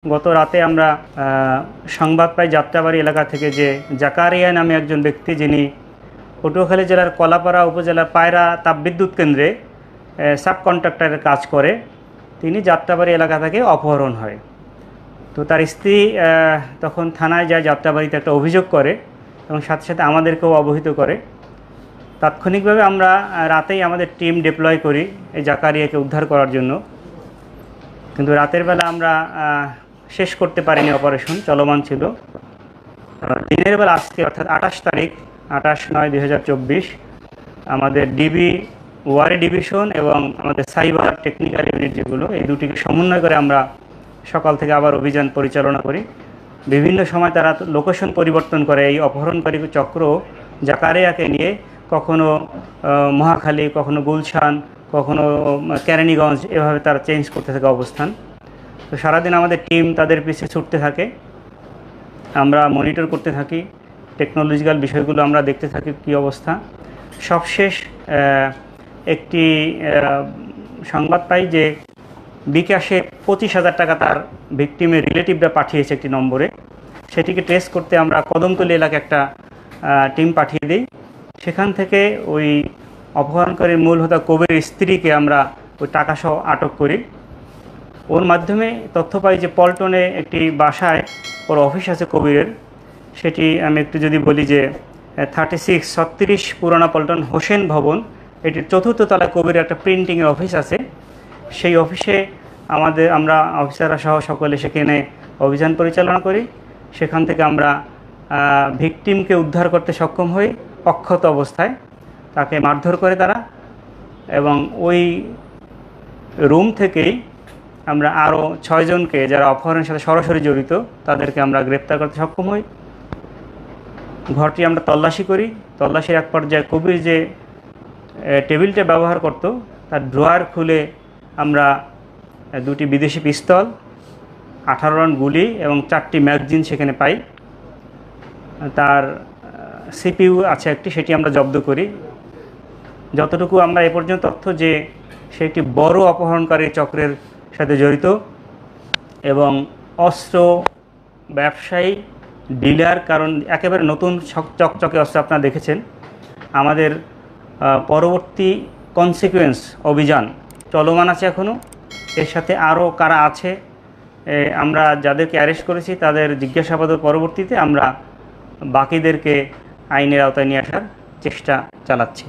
গত রাতে আমরা সংবাদ পাই যাত্রাবাড়ি এলাকা থেকে যে জাকারিয়া নামে একজন ব্যক্তি, যিনি পটুয়াখালী জেলার কলাপাড়া উপজেলার পায়রা তাপবিদ্যুৎ কেন্দ্রে সাব কন্ট্রাক্টরের কাজ করে, তিনি যাত্রাবাড়ি এলাকা থেকে অপহরণ হয়। তো তার স্ত্রী তখন থানায় যায়, যাত্রাবাড়িতে একটা অভিযোগ করে এবং সাথে সাথে আমাদেরকেও অবহিত করে। তাৎক্ষণিকভাবে আমরা রাতেই আমাদের টিম ডিপ্লয় করি এই জাকারিয়াকে উদ্ধার করার জন্য, কিন্তু রাতের বেলা আমরা শেষ করতে পারিনি, অপারেশন চলমান ছিল। দিনের বেলা আজকে অর্থাৎ 28 তারিখ 28/9/2024 আমাদের ডিবি ওয়ারি ডিভিশন এবং আমাদের সাইবার টেকনিক্যাল ইউনিট যেগুলো, এই দুটিকে সমন্বয় করে আমরা সকাল থেকে আবার অভিযান পরিচালনা করি। বিভিন্ন সময় তারা লোকেশন পরিবর্তন করে। এই অপহরণকারী চক্র জাকারিয়াকে নিয়ে কখনো মহাখালী, কখনো গুলশান, কখনো কেরানীগঞ্জ, এভাবে তারা চেঞ্জ করতে থাকে অবস্থান। তো সারাদিন আমাদের টিম তাদের পিছিয়ে ছুটতে থাকে, আমরা মনিটর করতে থাকি, টেকনোলজিক্যাল বিষয়গুলো আমরা দেখতে থাকি কী অবস্থা। সবশেষ একটি সংবাদ পাই যে বিকাশে 25,000 টাকা তার ভিকটিমের রিলেটিভরা পাঠিয়েছে একটি নম্বরে। সেটিকে ট্রেস করতে আমরা কদমতলী এলাকায় একটা টিম পাঠিয়ে দিই। সেখান থেকে ওই অপহরণকারীর মূল হোতা কবির স্ত্রীকে আমরা ওই টাকাসহ আটক করি। ওর মাধ্যমে তথ্য পাই যে পল্টনে একটি বাসায় ওর অফিস আছে কবিরের। সেটি আমি একটু যদি বলি যে 3636 পুরানা পল্টন হোসেন ভবন, এটির 4th তলায় কবিরের একটা প্রিন্টিংয়ের অফিস আছে। সেই অফিসে আমরা অফিসাররা সহ সকলে সেখানে অভিযান পরিচালনা করি। সেখান থেকে আমরা ভিকটিমকে উদ্ধার করতে সক্ষম হই অক্ষত অবস্থায়। তাকে মারধর করে তারা, এবং ওই রুম থেকেই আমরা আরও 6 জনকে যারা অপহরণের সাথে সরাসরি জড়িত তাদেরকে আমরা গ্রেপ্তার করতে সক্ষম হই। ঘরটি আমরা তল্লাশি করি। তল্লাশির এক পর্যায়ে কবির যে টেবিলটা ব্যবহার করত তার ড্রয়ার খুলে আমরা 2টি বিদেশি পিস্তল, 18 রাউন্ড গুলি এবং 4টি ম্যাগাজিন সেখানে পাই। তার সিপিইউ আছে একটি, সেটি আমরা জব্দ করি। যতটুকু আমরা এ পর্যন্ত তথ্য যে সে একটি বড় অপহরণকারী চক্রের সাথে জড়িত এবং অস্ত্র ব্যবসায়ী ডিলার, কারণ একেবারে নতুন চকচকে অস্ত্র আপনারা দেখেছেন। আমাদের পরবর্তী কনসিকুয়েন্স অভিযান চলমান আছে এখনও। এর সাথে আরও কারা আছে, আমরা যাদেরকে অ্যারেস্ট করেছি তাদের জিজ্ঞাসাবাদের পরবর্তীতে আমরা বাকিদেরকে আইনের আওতায় নিয়ে আসার চেষ্টা চালাচ্ছি।